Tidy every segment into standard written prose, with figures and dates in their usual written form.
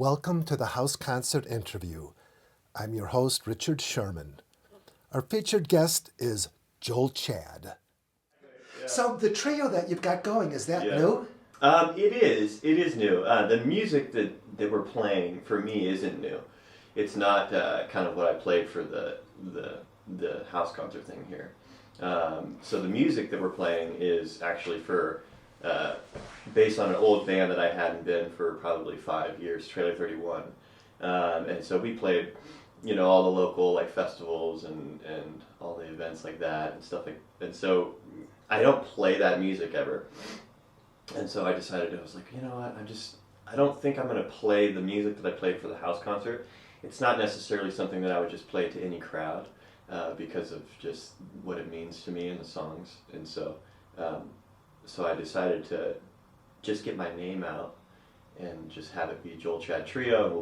Welcome to the House Concert Interview. I'm your host, Richard Sherman. Our featured guest is Joel Chad. So the trio that you've got going, is that new? It is. It is new. The music that we're playing for me isn't new. It's not kind of what I played for the house concert thing here. So the music that we're playing is actually for based on an old band that I hadn't been for probably 5 years, Trailer 31. And so we played, all the local festivals and all the events like that and stuff and so I don't play that music ever. And so I decided, I was like, you know what, I don't think I'm going to play the music that I played for the house concert. It's not necessarily something that I would just play to any crowd because of just what it means to me and the songs. And so I decided to just get my name out and just have it be Joel Chad Trio, and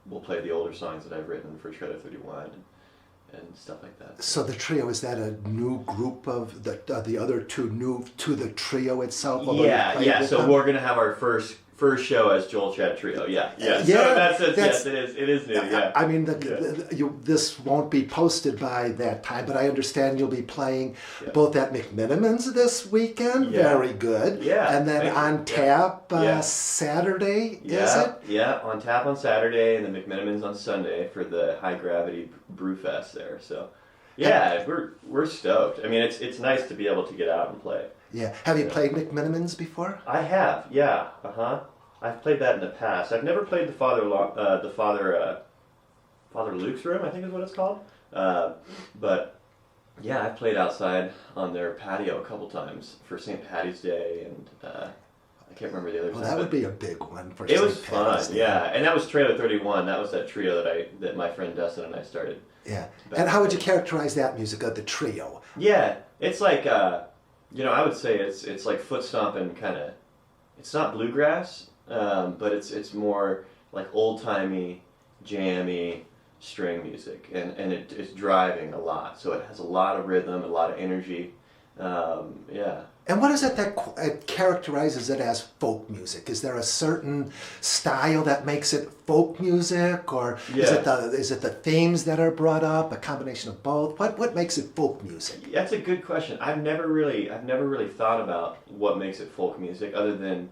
we'll play the older songs that I've written for Trailer 31 and stuff like that. So the trio, is that a new group of the other two new to the trio itself? Yeah. So we're gonna have our first show as Joel Chad Trio. Yeah. So that's yes, it is new. Yeah. I mean, this won't be posted by that time, but I understand you'll be playing both at McMiniman's this weekend. Yeah. Very good. Yeah. And then on tap Saturday. Is it? Yeah. On tap on Saturday, and then McMiniman's on Sunday for the High Gravity Brew Fest there. So. Yeah, we're stoked. I mean, it's nice to be able to get out and play. Yeah. Have you played McMiniman's before? I have. Yeah. I've played that in the past. I've never played the Father Luke's Room, I think is what it's called. But yeah, I've played outside on their patio a couple times for St. Patty's Day, and I can't remember the other time. Well, that would be a big one for St. Patty's Day. It was fun, yeah. And that was Trailer 31. That was that trio that my friend Dustin and I started. Yeah. And how would you characterize that music of the trio? Yeah, it's like I would say it's like foot stomping kind of. It's not bluegrass, but it's more like old-timey, jammy string music, and it's driving a lot, so it has a lot of rhythm, a lot of energy. And what is it that characterizes it as folk music? Is there a certain style that makes it folk music, or is it the themes that are brought up, a combination of both? What makes it folk music? That's a good question. I've never really thought about what makes it folk music, other than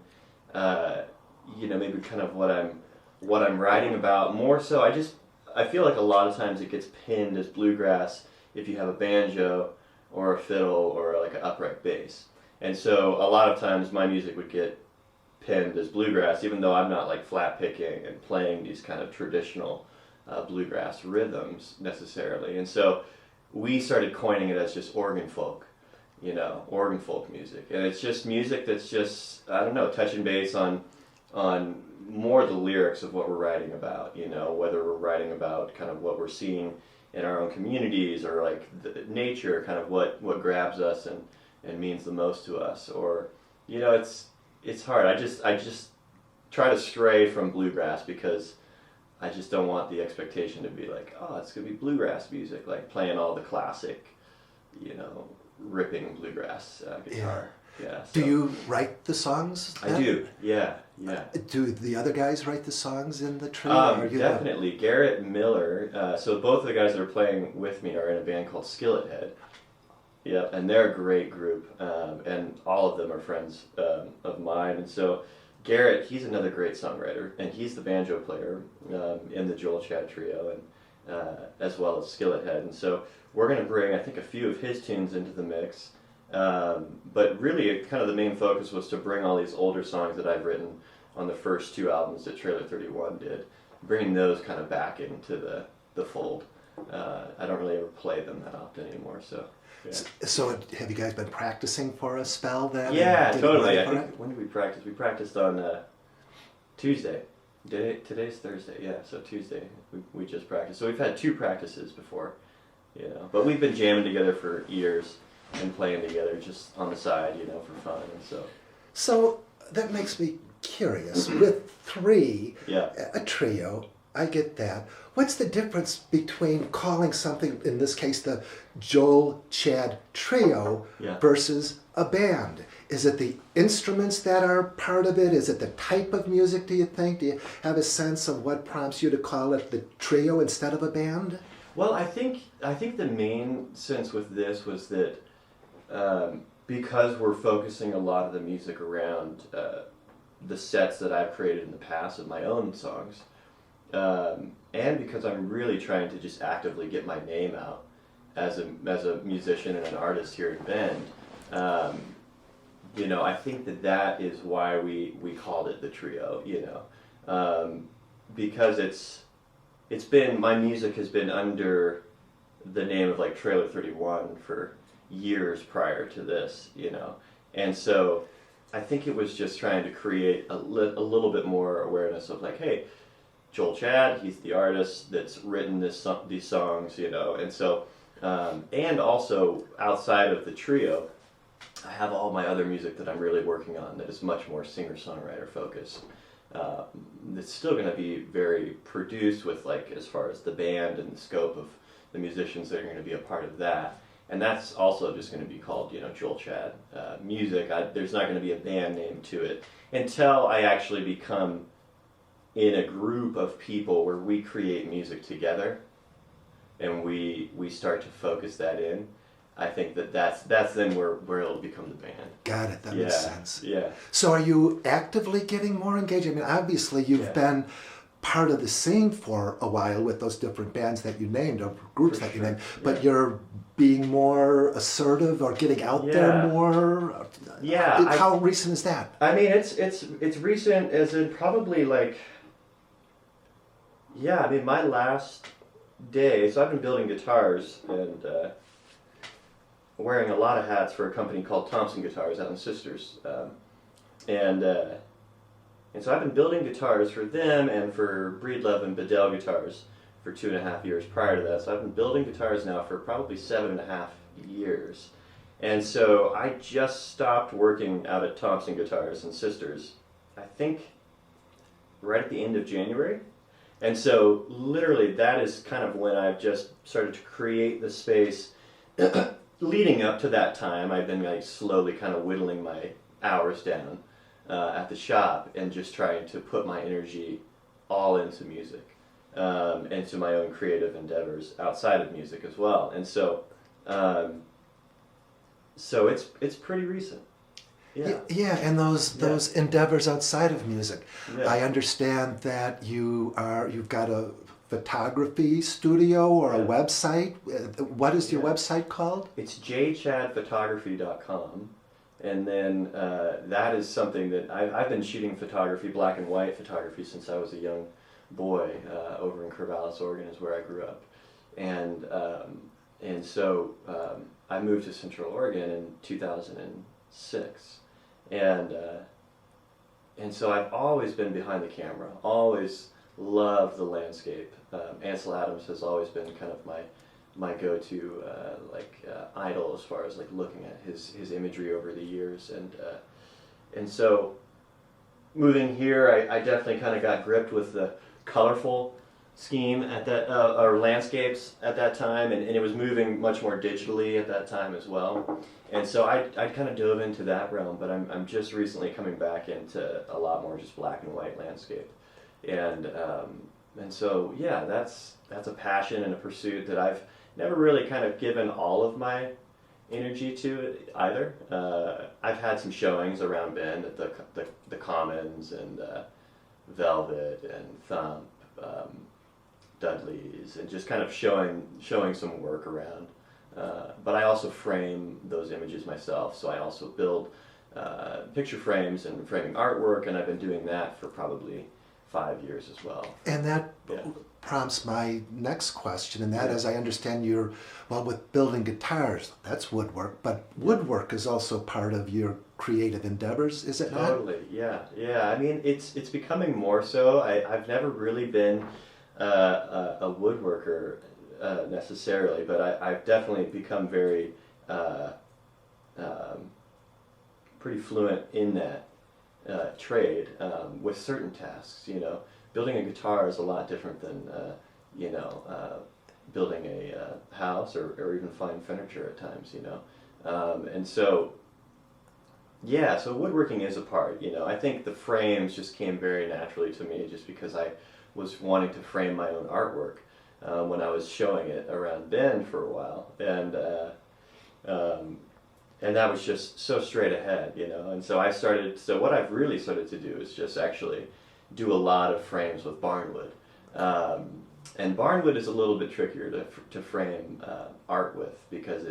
maybe kind of what I'm writing about. More so, I feel like a lot of times it gets pinned as bluegrass if you have a banjo or a fiddle or like an upright bass. And so a lot of times my music would get pinned as bluegrass, even though I'm not like flat picking and playing these kind of traditional bluegrass rhythms necessarily. And so we started coining it as just organ folk, organ folk music. And it's just music that's just, I don't know, touching base on more the lyrics of what we're writing about, whether we're writing about kind of what we're seeing in our own communities, or like the nature, kind of what grabs us and means the most to us, or it's hard. I just try to stray from bluegrass because I just don't want the expectation to be like, oh, it's gonna be bluegrass music, like playing all the classic, ripping bluegrass guitar. Yeah. Do you write the songs then? I do. Yeah. Do the other guys write the songs in the trio? Definitely. Garrett Miller. So both of the guys that are playing with me are in a band called Skillet Head. Yeah, and they're a great group, and all of them are friends of mine. And so Garrett, he's another great songwriter, and he's the banjo player in the Joel Chad Trio, and as well as Skillet Head. And so we're going to bring, I think, a few of his tunes into the mix. But really, kind of the main focus was to bring all these older songs that I've written on the first two albums that Trailer 31 did, bringing those kind of back into the fold. I don't really ever play them that often anymore, so... Yeah. So have you guys been practicing for a spell then? Yeah, totally. When did we practice? We practiced on Tuesday. Today's Thursday, yeah, so Tuesday we just practiced. So we've had 2 practices before, but we've been jamming together for years and playing together just on the side, for fun. And so that makes me curious. With 3, a trio, I get that. What's the difference between calling something, in this case, the Joel Chad Trio, versus a band? is it the instruments that are part of it? Is it the type of music, do you think? Do you have a sense of what prompts you to call it the trio instead of a band? Well, I think the main sense with this was that because we're focusing a lot of the music around the sets that I've created in the past of my own songs, and because I'm really trying to just actively get my name out as a musician and an artist here in Bend, you know, I think that is why we called it the trio. You know, because it's been, my music has been under the name of like Trailer 31 for years prior to this, you know, and so I think it was just trying to create a little bit more awareness of like, hey, Joel Chad, he's the artist that's written these songs, you know, and so and also outside of the trio, I have all my other music that I'm really working on that is much more singer-songwriter focused. It's still going to be very produced with like as far as the band and the scope of the musicians that are going to be a part of that. And that's also just going to be called, you know, Joel Chad Music. There's not going to be a band name to it until I actually become in a group of people where we create music together and we start to focus that in. I think that's then where it'll become the band. Got it. That makes sense. Yeah. So are you actively getting more engaged? I mean, obviously you've been part of the scene for a while with those different bands that you named, or groups that you named, but you're being more assertive or getting out there more? Yeah. How recent is that? I mean, it's recent as in probably like, I mean, my last day, so I've been building guitars and wearing a lot of hats for a company called Thompson Guitars out in Sisters. And so I've been building guitars for them and for Breedlove and Bedell Guitars for 2.5 years prior to that. So I've been building guitars now for probably 7.5 years. And so I just stopped working out at Thompson Guitars and Sisters, I think right at the end of January. And so literally that is kind of when I've just started to create the space. Leading up to that time, I've been like slowly kind of whittling my hours down at the shop and just trying to put my energy all into music and to my own creative endeavors outside of music as well. And so, so it's pretty recent. Yeah, and those endeavors outside of music. Yeah. I understand that you've got a photography studio or a website. What is your website called? It's jchadphotography.com. And then that is something that I've been shooting photography, black and white photography, since I was a young boy. Over in Corvallis, Oregon is where I grew up. And so I moved to Central Oregon in 2006. And so I've always been behind the camera, always loved the landscape. Ansel Adams has always been kind of my go-to idol as far as like looking at his imagery over the years, and so moving here, I definitely kind of got gripped with the colorful scheme at that or landscapes at that time, and it was moving much more digitally at that time as well. And so I kind of dove into that realm, but I'm just recently coming back into a lot more just black and white landscape. And so that's a passion and a pursuit that I've never really kind of given all of my energy to it either. I've had some showings around Bend at the Commons and Velvet and Thump, Dudley's, and just kind of showing some work around. But I also frame those images myself, so I also build picture frames and framing artwork, and I've been doing that for probably 5 years as well. And that prompts my next question, and that is, I understand you're, with building guitars, that's woodwork, but woodwork is also part of your creative endeavors, is it not? Totally, yeah. I mean, it's becoming more so. I've never really been a woodworker necessarily, but I've definitely become very pretty fluent in that trade with certain tasks. You know, building a guitar is a lot different than building a house or even fine furniture at times. You know, and so Yeah, so woodworking is a part, you know. I think the frames just came very naturally to me just because I was wanting to frame my own artwork when I was showing it around Bend for a while. Um, and that was just so straight ahead, you know. And so what I've really started to do is just actually do a lot of frames with barnwood. And barnwood is a little bit trickier to frame art with because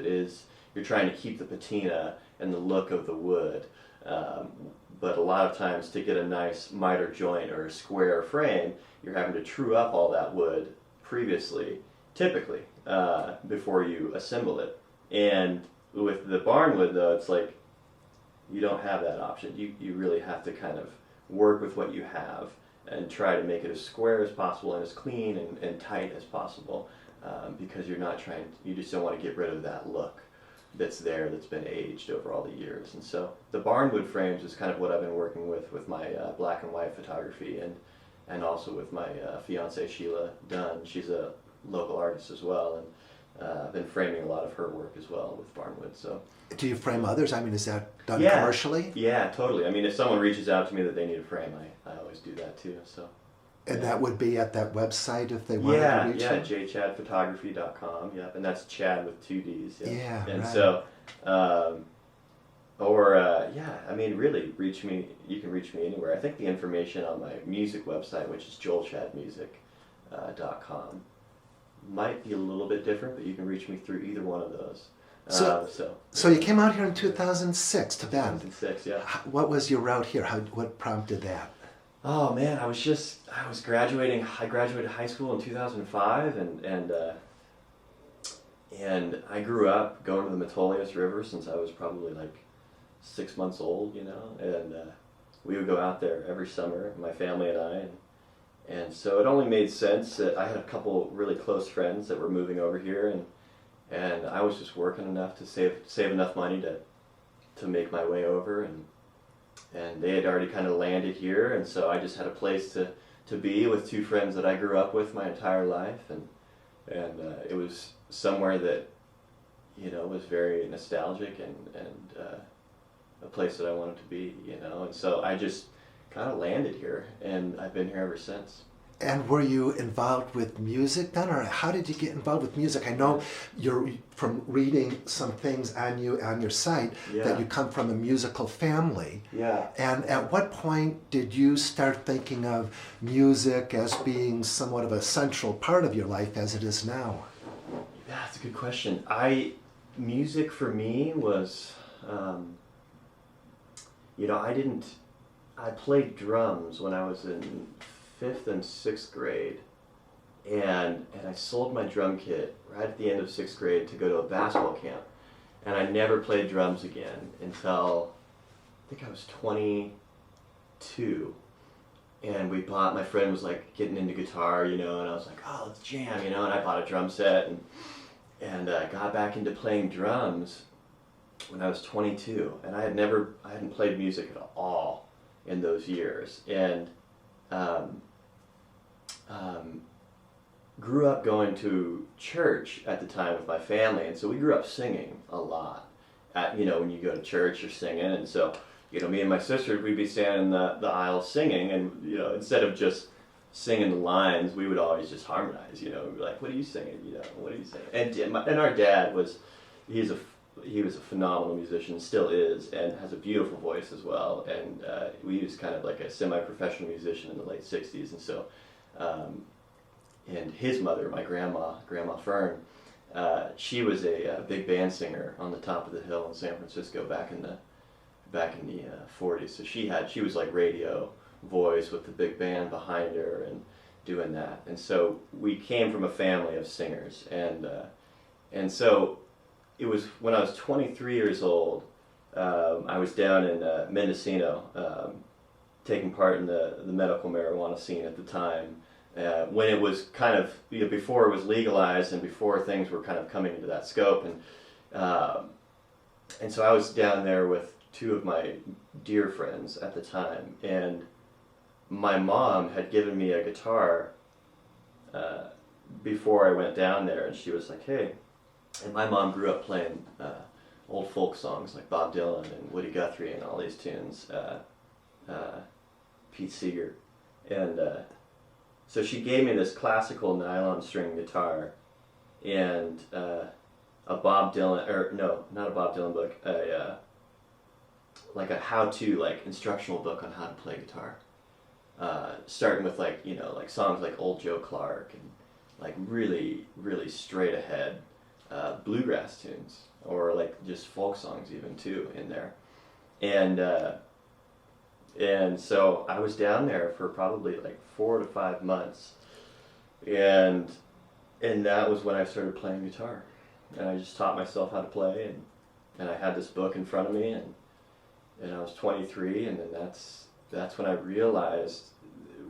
you're trying to keep the patina and the look of the wood. But a lot of times to get a nice miter joint or a square frame, you're having to true up all that wood previously, typically, before you assemble it. And with the barnwood though, it's like you don't have that option. You really have to kind of work with what you have and try to make it as square as possible and as clean and tight as possible because you just don't want to get rid of that look that's been aged over all the years. And so the barnwood frames is kind of what I've been working with my black and white photography and also with my fiance Sheila Dunn. She's a local artist as well, and I've been framing a lot of her work as well with barnwood. So, do you frame others? I mean, is that done commercially? Yeah, totally. I mean, if someone reaches out to me that they need a frame, I always do that too. So, and that would be at that website if they wanted to reach you? jchadphotography.com. Yep, and that's Chad with 2 D's. Yep. Yeah, and right. so, I mean, really, you can reach me anywhere. I think the information on my music website, which is joelchadmusic.com, might be a little bit different, but you can reach me through either one of those. So you came out here in 2006 to Bend. 2006, yeah. What was your route here? What prompted that? Oh man, I was graduating. I graduated high school in 2005, and I grew up going to the Metolius River since I was probably like 6 months old, you know, and we would go out there every summer, my family and I, and so it only made sense that I had a couple really close friends that were moving over here, and I was just working enough to save enough money to make my way over, and they had already kind of landed here, and so I just had a place to be with 2 friends that I grew up with my entire life, and it was somewhere that, you know, was very nostalgic and a place that I wanted to be, you know, and so I just kind of landed here, and I've been here ever since. And were you involved with music then, or how did you get involved with music? I know you're from reading some things on your site that you come from a musical family. Yeah. And at what point did you start thinking of music as being somewhat of a central part of your life as it is now? Yeah, that's a good question. Music for me was, you know, I played drums when I was in 5th and 6th grade, and I sold my drum kit right at the end of 6th grade to go to a basketball camp, and I never played drums again until I think I was 22, and my friend was like getting into guitar, you know, and I was like, oh, let's jam, you know, and I bought a drum set and got back into playing drums when I was 22, and I hadn't played music at all in those years, and grew up going to church at the time with my family, and so we grew up singing a lot. You know, when you go to church, you're singing, and so, you know, me and my sister, we'd be standing in the aisle singing, and, you know, instead of just singing the lines, we would always just harmonize, you know, we'd be like, what are you singing, you know, what are you singing? And our dad he was a phenomenal musician, still is, and has a beautiful voice as well, and he was kind of like a semi-professional musician in the late 60s, and so, and his mother, my Grandma Fern, she was a big band singer on the top of the hill in San Francisco back in the 40s, so she was like radio voice with the big band behind her and doing that, and so we came from a family of singers, and so it was when I was 23 years old, I was down in Mendocino, taking part in the medical marijuana scene at the time, when it was kind of, you know, before it was legalized and before things were kind of coming into that scope, and so I was down there with 2 of my dear friends at the time, and my mom had given me a guitar before I went down there, and she was like, hey. And my mom grew up playing old folk songs like Bob Dylan and Woody Guthrie and all these tunes, Pete Seeger. And so she gave me this classical nylon string guitar and a Bob Dylan, or no, not a Bob Dylan book, like a how-to, like instructional book on how to play guitar. Starting with like, you know, like songs like Old Joe Clark and like really, really straight ahead bluegrass tunes, or like just folk songs even too in there. And so I was down there for probably like 4 to 5 months, and that was when I started playing guitar, and I just taught myself how to play, and I had this book in front of me, and I was 23, and then that's when I realized,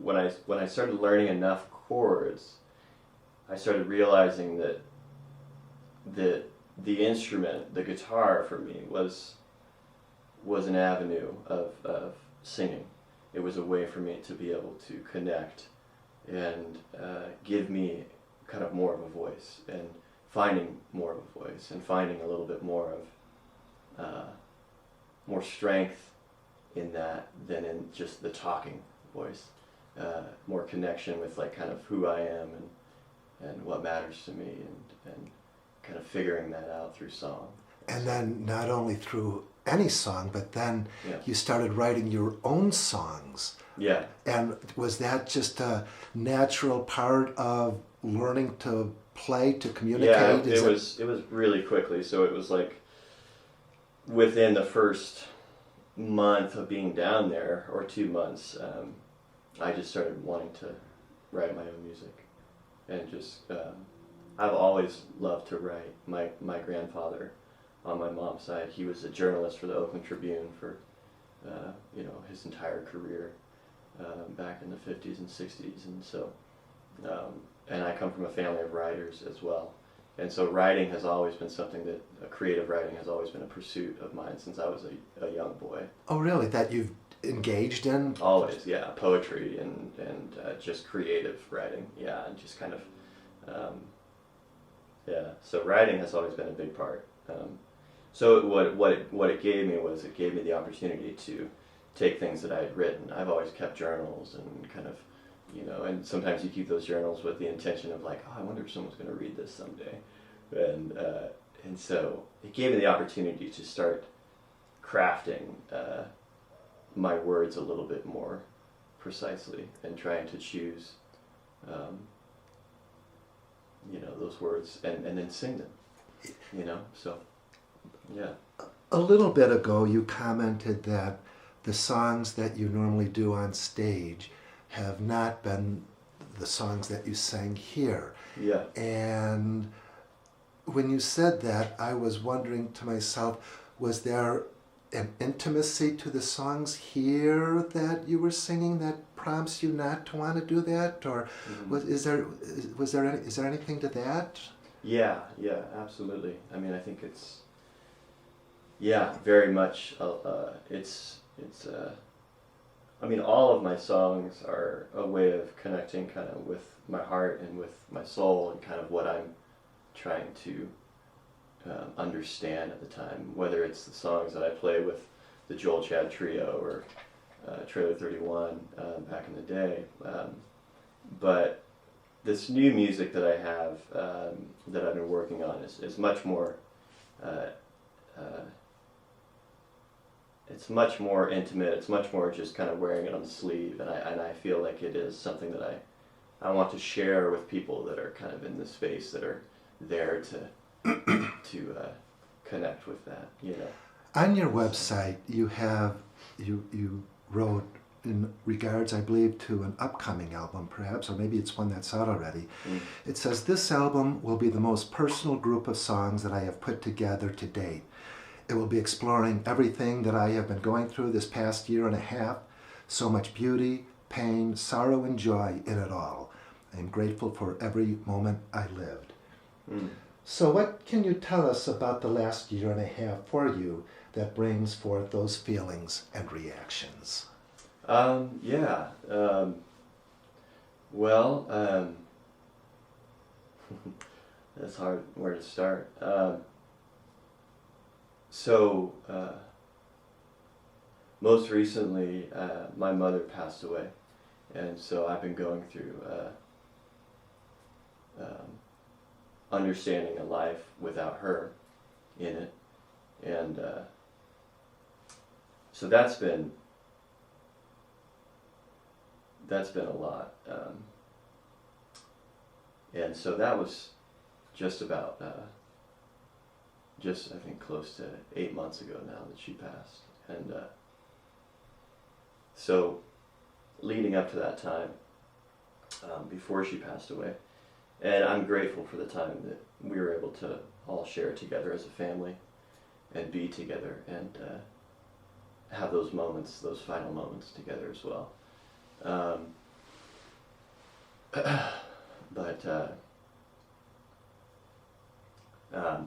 when I started learning enough chords, I started realizing that the instrument, the guitar for me was an avenue of singing. It was a way for me to be able to connect and give me kind of more of a voice, and finding more of a voice, and finding a little bit more of more strength in that than in just the talking voice. More connection with like kind of who I am and what matters to me, and kind of figuring that out through song. And then not only through any song, but then you started writing your own songs. Yeah. And was that just a natural part of learning to play, to communicate? Yeah, it was really quickly. So it was like within the first month of being down there, or 2 months, I just started wanting to write my own music, and just I've always loved to write. My grandfather, on my mom's side, he was a journalist for the Oakland Tribune for his entire career back in the 50s and 60s, and so and I come from a family of writers as well, and so writing has always been something that creative writing has always been a pursuit of mine since I was a young boy. Oh, really? That you've engaged in? Always, yeah. Poetry and just creative writing, yeah, and just kind of so writing has always been a big part. So what it gave me was, it gave me the opportunity to take things that I had written. I've always kept journals, and kind of, and sometimes you keep those journals with the intention of like, oh, I wonder if someone's going to read this someday, and so it gave me the opportunity to start crafting my words a little bit more precisely, and trying to choose those words and then sing them, so yeah. A little bit ago you commented that the songs that you normally do on stage have not been the songs that you sang here. Yeah. And when you said that, I was wondering to myself, was there an intimacy to the songs here that you were singing that prompts you not to want to do that, or is there anything to that? Yeah, absolutely. I mean, I think it's very much. I mean, all of my songs are a way of connecting kind of with my heart and with my soul, and kind of what I'm trying to understand at the time, whether it's the songs that I play with the Joel Chad Trio or Trailer 31 back in the day. But this new music that I have, that I've been working on, is much more, it's much more intimate. It's much more just kind of wearing it on the sleeve, and I feel like it is something that I want to share with people that are kind of in the space, that are there to connect with that, On your website, you wrote, in regards, I believe, to an upcoming album, perhaps, or maybe it's one that's out already. It says, "This album will be the most personal group of songs that I have put together to date. It will be exploring everything that I have been going through this past year and a half. So much beauty, pain, sorrow, and joy in it all. I am grateful for every moment I lived." So what can you tell us about the last year and a half for you that brings forth those feelings and reactions? Well, that's hard where to start. So most recently, my mother passed away, and so I've been going through understanding a life without her in it, and so that's been a lot, and so that was just about I think close to 8 months ago now that she passed, and so leading up to that time, before she passed away, and I'm grateful for the time that we were able to all share together as a family and be together and have those moments, those final moments together as well. But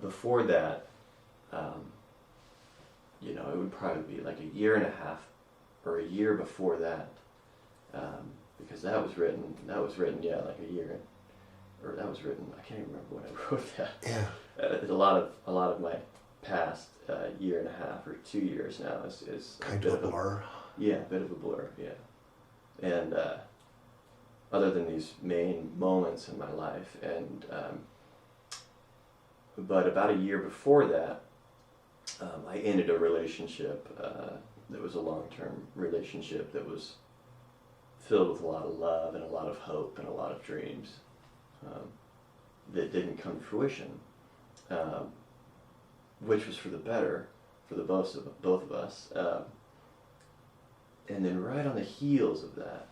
before that, it would probably be like a year and a half or a year before that, because that was written, yeah, like a year, or that was written, I can't even remember when I wrote that. Yeah. A lot of my past year and a half or 2 years now is kind of a blur. Yeah, a bit of a blur, yeah. And other than these main moments in my life, and but about a year before that, I ended a relationship that was a long-term relationship that was filled with a lot of love and a lot of hope and a lot of dreams that didn't come to fruition, which was for the better for the both of us. And then right on the heels of that,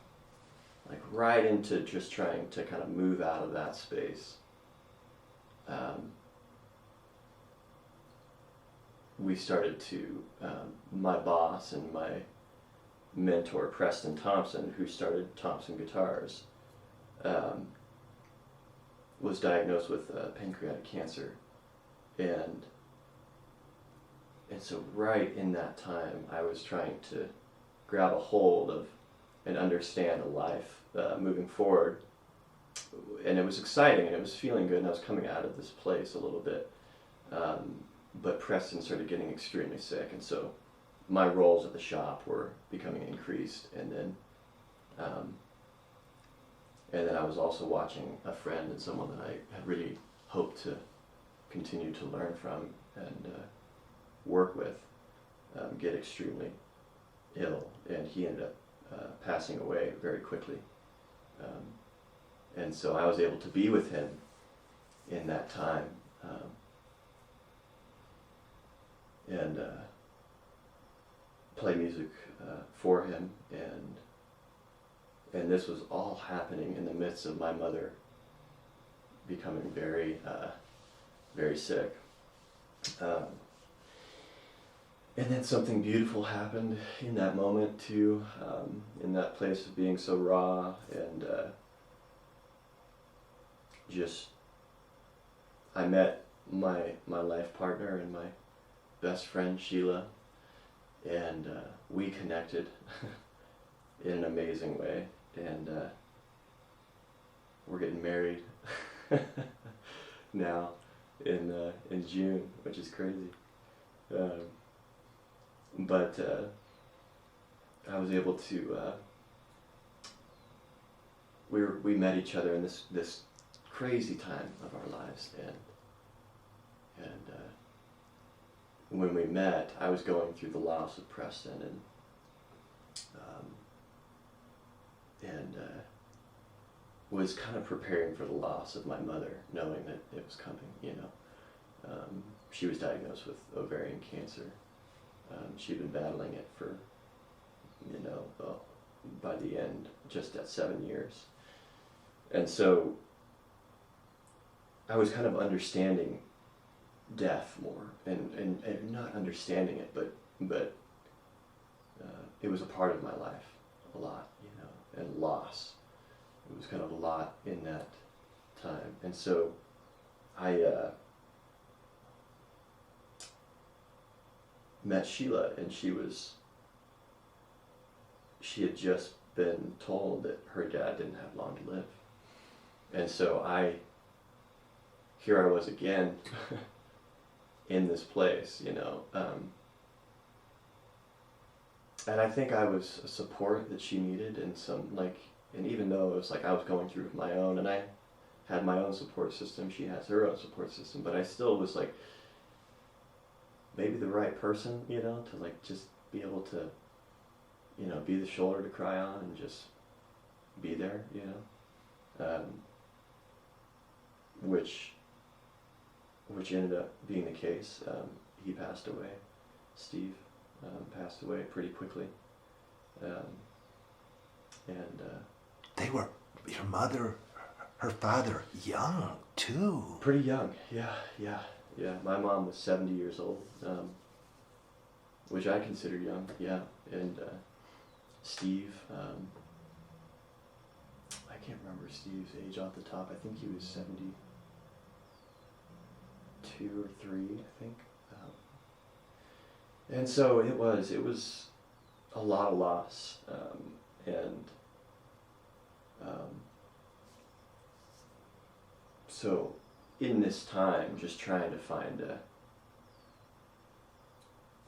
like right into just trying to kind of move out of that space, we started to, my boss and my mentor, Preston Thompson, who started Thompson Guitars, was diagnosed with pancreatic cancer. And so right in that time, I was trying to grab a hold of and understand a life moving forward. And it was exciting, and it was feeling good, and I was coming out of this place a little bit. But Preston started getting extremely sick, and so my roles at the shop were becoming increased, and then I was also watching a friend and someone that I had really hoped to continue to learn from and work with get extremely ill, and he ended up passing away very quickly. And so I was able to be with him in that time, and play music for him, and this was all happening in the midst of my mother becoming very, very sick. And then something beautiful happened in that moment too, in that place of being so raw, and I met my life partner and my best friend Sheila, and we connected in an amazing way, and we're getting married now in June, which is crazy. But I was able to. We met each other in this crazy time of our lives, and when we met, I was going through the loss of Preston, and was kind of preparing for the loss of my mother, knowing that it was coming. She was diagnosed with ovarian cancer. She'd been battling it for, by the end, just at 7 years. And so I was kind of understanding death more, and not understanding it, but it was a part of my life a lot, and loss. It was kind of a lot in that time. And so I met Sheila, and she had just been told that her dad didn't have long to live. And so here I was again in this place, and I think I was a support that she needed, and and even though it was like I was going through my own, and I had my own support system, she has her own support system, but I still was like maybe the right person, to like just be able to, be the shoulder to cry on and just be there, which ended up being the case. He passed away. Steve passed away pretty quickly, and they were your mother, her father, young too. Pretty young, yeah. My mom was 70 years old, which I consider young, yeah. And Steve, I can't remember Steve's age off the top. I think he was 72 or 3, I think. And so it was a lot of loss, so in this time, just trying to find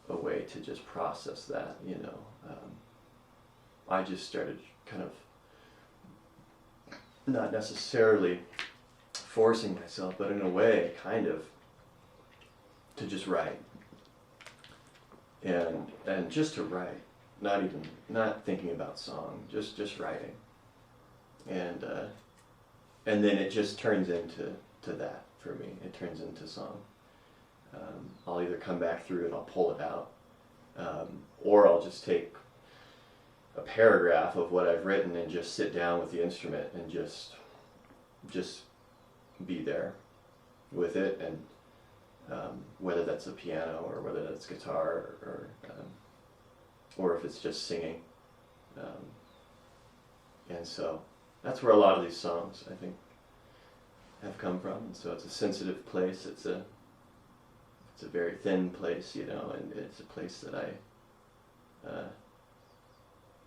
a way to just process that, I just started kind of not necessarily forcing myself, but in a way, kind of, to just write. And just to write, not thinking about song, just writing. And then it just turns into that for me. It turns into song. I'll either come back through it, I'll pull it out, or I'll just take a paragraph of what I've written and just sit down with the instrument and just be there with it, and whether that's a piano or whether that's guitar or if it's just singing. And so that's where a lot of these songs, I think, have come from. And so it's a sensitive place. It's a very thin place, and it's a place that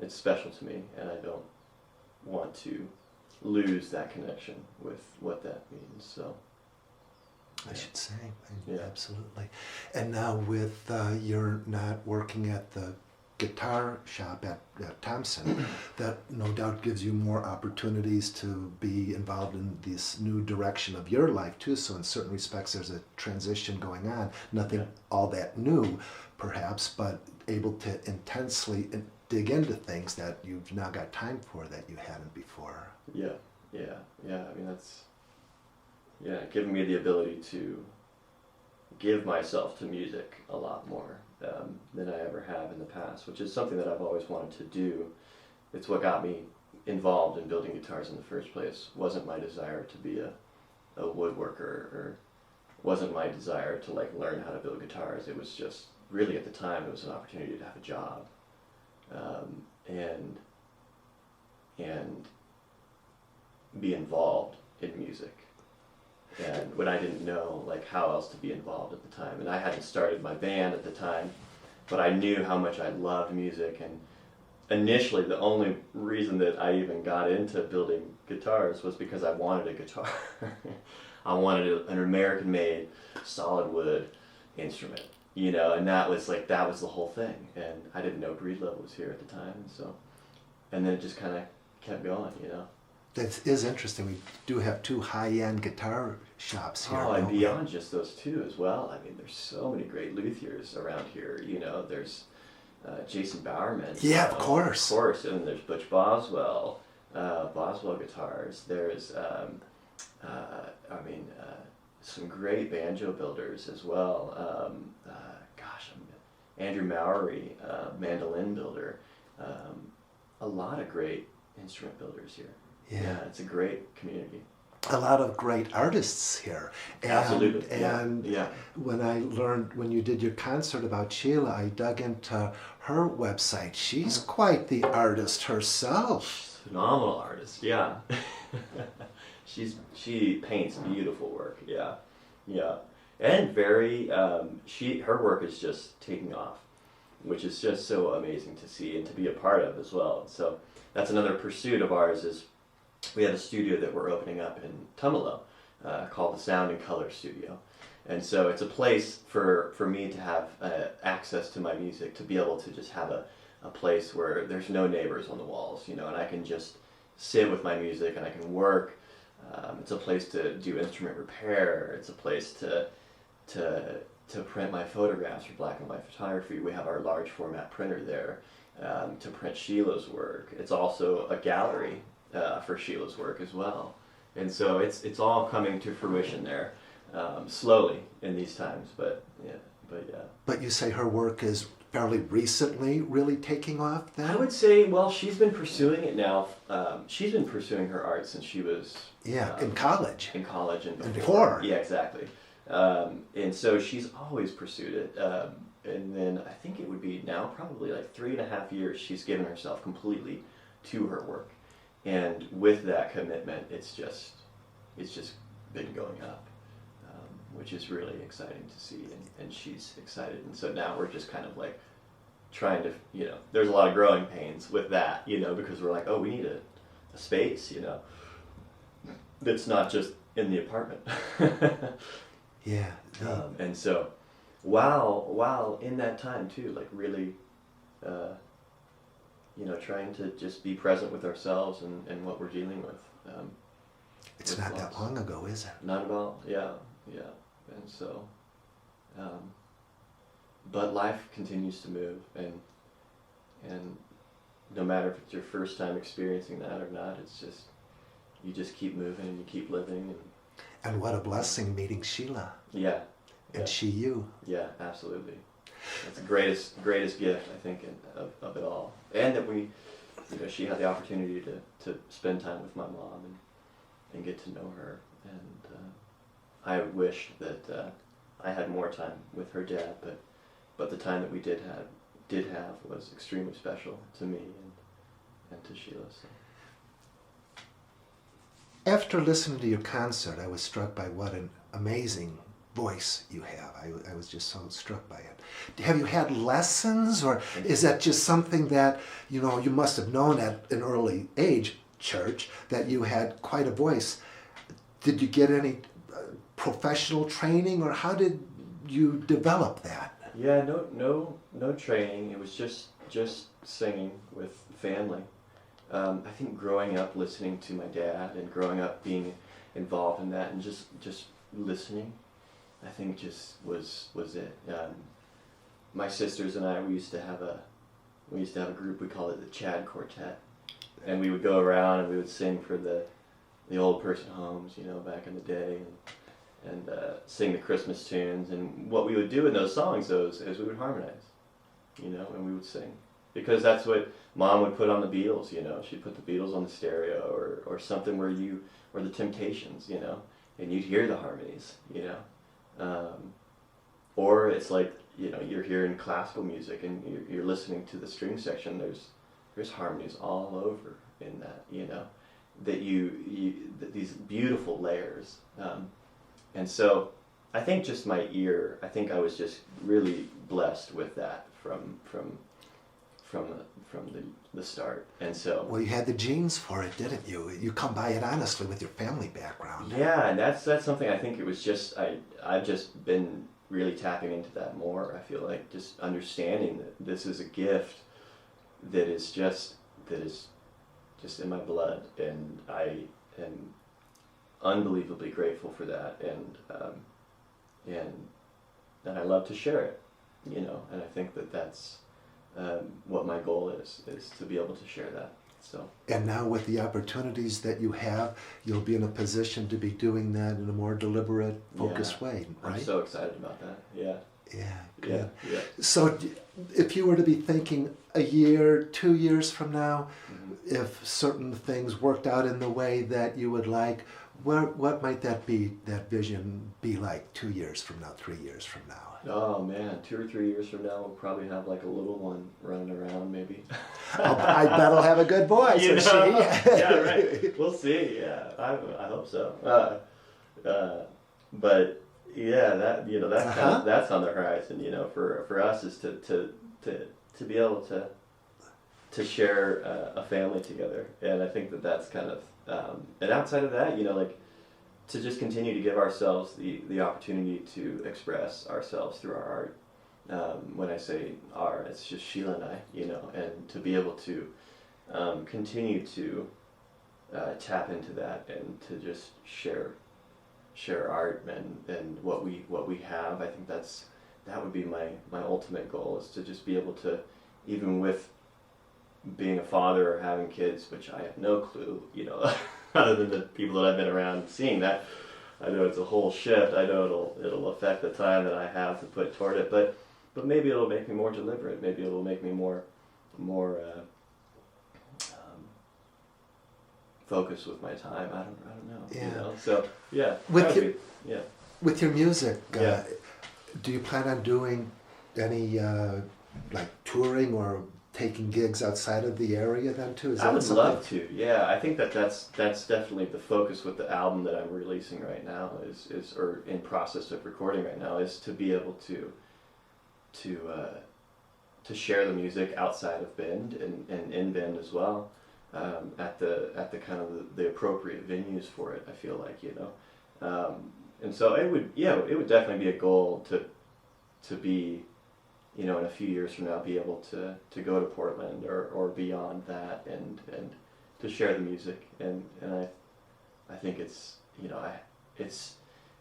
it's special to me, and I don't want to lose that connection with what that means. So I should say, yeah. Absolutely. And now with you're not working at the guitar shop at Thompson, that no doubt gives you more opportunities to be involved in this new direction of your life too. So in certain respects there's a transition going on, nothing all that new perhaps, but able to intensely dig into things that you've now got time for that you hadn't before. Yeah. I mean, that's giving me the ability to give myself to music a lot more than I ever have in the past, which is something that I've always wanted to do. It's what got me involved in building guitars in the first place. Wasn't my desire to be a woodworker, or wasn't my desire to learn how to build guitars. It was just really, at the time, it was an opportunity to have a job, and be involved in music. And when I didn't know how else to be involved at the time, and I hadn't started my band at the time, but I knew how much I loved music. And initially, the only reason that I even got into building guitars was because I wanted a guitar. I wanted an American-made solid wood instrument, and that was the whole thing. And I didn't know Breedlove was here at the time, and then it just kind of kept going, That is interesting. We do have 2 high-end guitar shops here. Oh, and beyond just those 2 as well. I mean, there's so many great luthiers around here. There's Jason Bowerman. Yeah, of course. Of course, and there's Butch Boswell, Boswell Guitars. There's, some great banjo builders as well. Andrew Mowery, mandolin builder. A lot of great instrument builders here. Yeah, it's a great community. A lot of great artists here. Absolutely. And when you did your concert about Sheila, I dug into her website. She's quite the artist herself. Phenomenal artist, yeah. She paints beautiful work, yeah. And very, her work is just taking off, which is just so amazing to see and to be a part of as well. So that's another pursuit of ours. Is we have a studio that we're opening up in Tumalo called the Sound and Color Studio. And so it's a place for me to have access to my music, to be able to just have a place where there's no neighbors on the walls, and I can just sit with my music and I can work. It's a place to do instrument repair. It's a place to print my photographs for black and white photography. We have our large format printer there to print Sheila's work. It's also a gallery for Sheila's work as well. And so it's all coming to fruition there, slowly in these times, but yeah. But you say her work is fairly recently really taking off then? I would say, well, she's been pursuing it now. She's been pursuing her art since she was... in college. In college and before. Yeah, exactly. And so she's always pursued it. And then I think it would be now probably like 3.5 years she's given herself completely to her work. And with that commitment, it's just been going up, which is really exciting to see, and she's excited. And so now we're just kind of like trying to, there's a lot of growing pains with that, because we're like, oh, we need a space, that's not just in the apartment. Yeah. And so while in that time too, like really, trying to just be present with ourselves and what we're dealing with. It's not that long ago, is it? Not at all. Yeah. And so, but life continues to move, and no matter if it's your first time experiencing that or not, it's just, you just keep moving and you keep living. And what a blessing meeting Sheila. Yeah. And she you. Yeah, absolutely. It's the greatest gift, I think, of it all. And that we, she had the opportunity to spend time with my mom and get to know her. And I wish that I had more time with her dad, but the time that we did have was extremely special to me and to Sheila. So. After listening to your concert, I was struck by what an amazing voice you have. I was just so struck by it. Have you had lessons, or is that just something that, you must have known at an early age, church, that you had quite a voice? Did you get any professional training, or how did you develop that? Yeah, no training. It was just singing with family. I think growing up listening to my dad and growing up being involved in that and just listening, I think just was it. My sisters and I, we used to have a group. We called it the Chad Quartet, and we would go around and we would sing for the old person homes, back in the day, and sing the Christmas tunes. And what we would do in those songs, is we would harmonize, and we would sing, because that's what Mom would put on the Beatles. She'd put the Beatles on the stereo or something or the Temptations, and you'd hear the harmonies, or it's like, you're hearing classical music and you're listening to the string section. There's harmonies all over in that, that that these beautiful layers. And so I think just my ear, I think I was just really blessed with that from the start. And so, well, you had the genes for it, didn't you? You come by it honestly with your family background. Yeah, and that's something I think it was just I've just been really tapping into that more. I feel like just understanding that this is a gift that is just in my blood, and I am unbelievably grateful for that, and I love to share it, and I think that's what my goal is to be able to share that. So. And now with the opportunities that you have, you'll be in a position to be doing that in a more deliberate, focused way, right? I'm so excited about that. Yeah. Yeah, good. Yeah. So if you were to be thinking a year, 2 years from now, if certain things worked out in the way that you would like, what might that vision be like 2 years from now, 3 years from now? Oh man, 2 or 3 years from now, we'll probably have like a little one running around, maybe. I bet I'll have a good voice. Yeah, right. We'll see. Yeah, I hope so. But yeah, that that's on the horizon. For us is to be able to share a family together, and I think that's kind of and outside of that, to just continue to give ourselves the opportunity to express ourselves through our art. When I say our, it's just Sheila and I, you know, and to be able to continue to tap into that and to just share art and what we have. I think that would be my ultimate goal, is to just be able to, even with being a father or having kids, which I have no clue, you know, other than the people that I've been around seeing that. I know it's a whole shift. I know it'll affect the time that I have to put toward it, but maybe it'll make me more deliberate. Maybe it'll make me more focused with my time. I don't know. Yeah. You know? So yeah. With your music, Yeah. do you plan on doing any like touring or taking gigs outside of the area then too? Is I that would something? love to. Yeah, I think that's definitely the focus with the album that I'm releasing right now is or in process of recording right now, is to be able to share the music outside of Bend and in Bend as well, at the kind of the appropriate venues for it. I feel like, you know, and so it would definitely be a goal to be, you know, in a few years from now, be able to go to Portland or beyond that and to share the music, and I think it's, you know, it's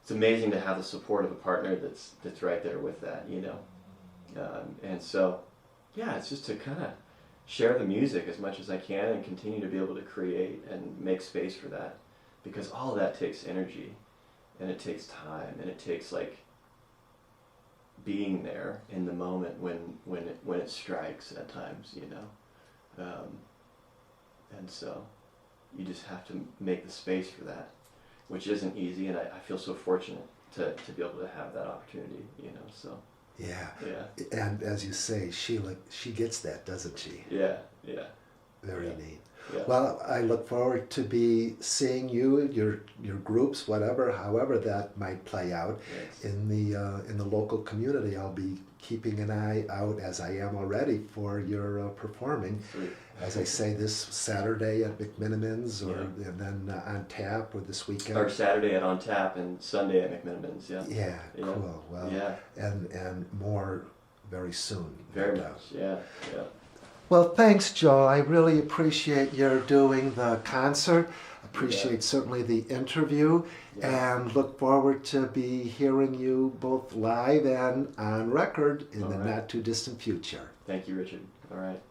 amazing to have the support of a partner that's right there with that, you know, and so yeah, it's just to kind of share the music as much as I can and continue to be able to create and make space for that, because all of that takes energy and it takes time and it takes like being there in the moment when it strikes at times, you know, and so you just have to make the space for that, which isn't easy, and I feel so fortunate to be able to have that opportunity, you know, so. Yeah. Yeah. And as you say, Sheila, she gets that, doesn't she? Yeah. Very Yeah. neat. Yeah. Well, I look forward to be seeing you, your groups, however that might play out, Yes. in the local community. I'll be keeping an eye out, as I am already, for your performing. Sweet. As I say, this Saturday at McMiniman's, and then on tap, or this weekend. Or Saturday at On Tap and Sunday at McMiniman's. Yeah. Yeah, cool. Well, yeah. and more very soon. Very no doubt. much. Yeah. Well, thanks, Joel. I really appreciate your doing the concert. Appreciate certainly the interview, and look forward to be hearing you both live and on record in the not too distant future. Thank you, Richard. All right.